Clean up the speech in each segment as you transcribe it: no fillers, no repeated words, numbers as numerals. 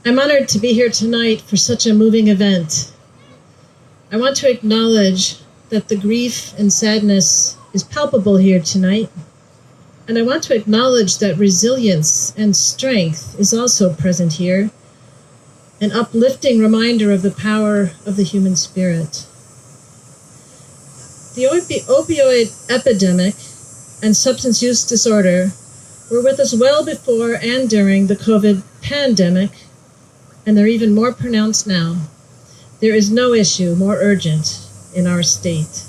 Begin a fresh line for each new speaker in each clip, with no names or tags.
I'm honored to be here tonight for such a moving event. I want to acknowledge that the grief and sadness is palpable here tonight. And I want to acknowledge that resilience and strength is also present here, an uplifting reminder of the power of the human spirit. The opioid epidemic and substance use disorder were with us well before and during the COVID pandemic, and they're even more pronounced now. There is no issue more urgent in our state.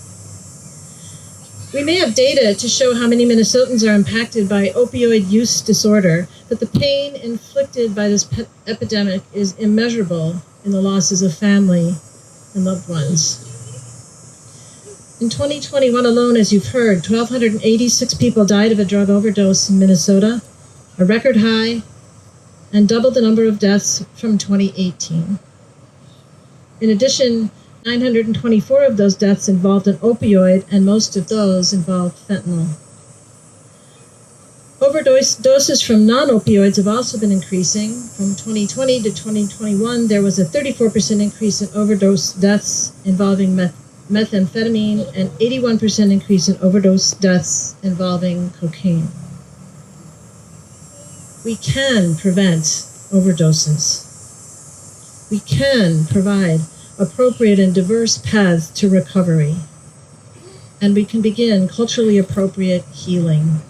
We may have data to show how many Minnesotans are impacted by opioid use disorder, but the pain inflicted by this epidemic is immeasurable in the losses of family and loved ones. In 2021 alone, as you've heard, 1,286 people died of a drug overdose in Minnesota, a record high, and double the number of deaths from 2018. In addition, 924 of those deaths involved an opioid, and most of those involved fentanyl. Doses from non-opioids have also been increasing. From 2020 to 2021, there was a 34% increase in overdose deaths involving methamphetamine and 81% increase in overdose deaths involving cocaine. We can prevent overdoses. We can provide appropriate and diverse paths to recovery. And we can begin culturally appropriate healing.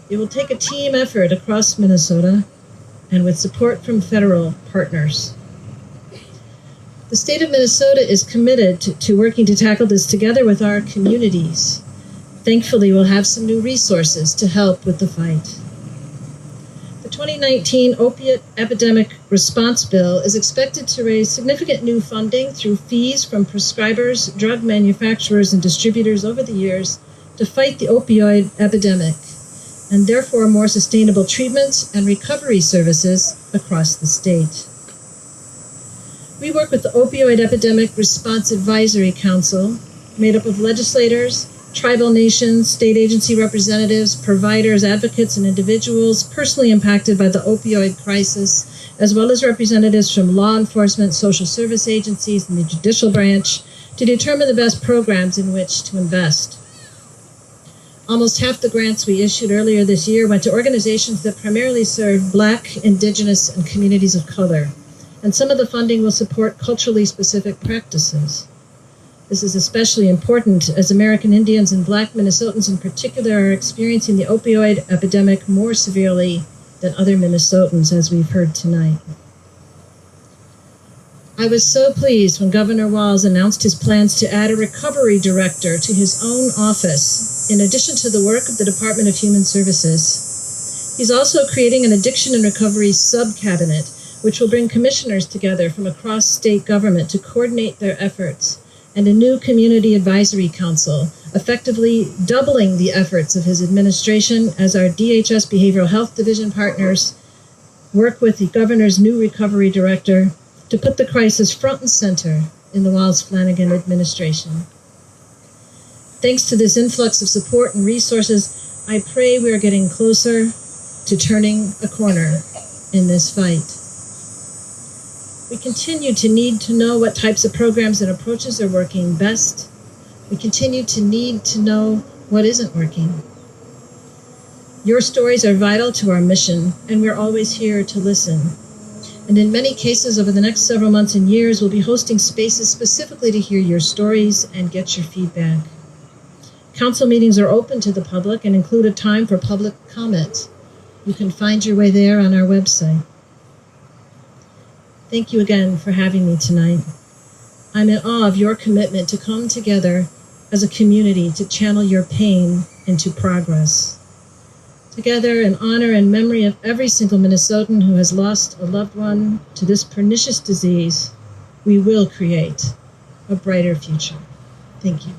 It will take a team effort across Minnesota and with support from federal partners. The state of Minnesota is committed to working to tackle this together with our communities. Thankfully, we'll have some new resources to help with the fight. The 2019 Opiate Epidemic Response Bill is expected to raise significant new funding through fees from prescribers, drug manufacturers, and distributors over the years to fight the opioid epidemic, and therefore more sustainable treatments and recovery services across the state. We work with the Opioid Epidemic Response Advisory Council, made up of legislators, tribal nations, state agency representatives, providers, advocates, and individuals personally impacted by the opioid crisis, as well as representatives from law enforcement, social service agencies, and the judicial branch, to determine the best programs in which to invest. Almost half the grants we issued earlier this year went to organizations that primarily serve Black, Indigenous, and communities of color, and some of the funding will support culturally specific practices. This is especially important as American Indians and Black Minnesotans in particular are experiencing the opioid epidemic more severely than other Minnesotans, as we've heard tonight. I was so pleased when Governor Walz announced his plans to add a recovery director to his own office, in addition to the work of the Department of Human Services. He's also creating an addiction and recovery sub-cabinet, which will bring commissioners together from across state government to coordinate their efforts, and a new community advisory council, effectively doubling the efforts of his administration as our DHS Behavioral Health Division partners work with the governor's new recovery director to put the crisis front and center in the Walz-Flanagan administration. Thanks to this influx of support and resources, I pray we are getting closer to turning a corner in this fight. We continue to need to know what types of programs and approaches are working best. We continue to need to know what isn't working. Your stories are vital to our mission, and we're always here to listen. And in many cases over the next several months and years, we'll be hosting spaces specifically to hear your stories and get your feedback. Council meetings are open to the public and include a time for public comment. You can find your way there on our website. Thank you again for having me tonight. I'm in awe of your commitment to come together as a community to channel your pain into progress. Together, in honor and memory of every single Minnesotan who has lost a loved one to this pernicious disease, we will create a brighter future. Thank you.